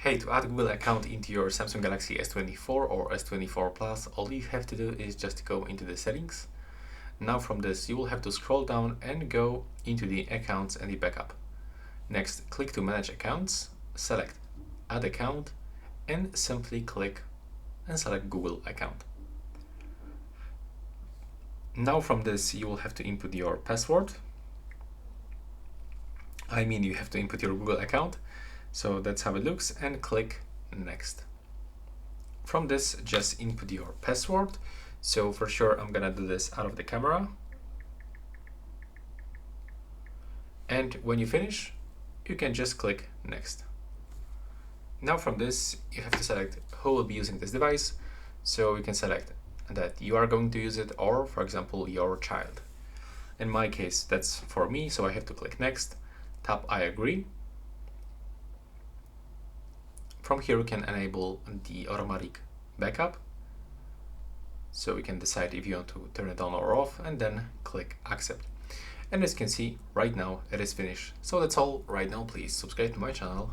Hey, to add a Google account into your Samsung Galaxy S24 or S24 Plus, all you have to do is just go into the settings. Now from this, you will have to scroll down and go into the accounts and the backup. Next, click to manage accounts, select add account, and simply click and select Google account. Now from this, you will have to input your password. You have to input your Google account. So that's how it looks, and click next. From this, just input your password. So for sure, I'm gonna do this out of the camera. And when you finish, you can just click next. Now from this, you have to select who will be using this device. So you can select that you are going to use it, or for example, your child. In my case, that's for me, so I have to click next, tap I agree. From here, you can enable the automatic backup. So you can decide if you want to turn it on or off, and then click accept. And as you can see, right now it is finished. So that's all right now. Please subscribe to my channel.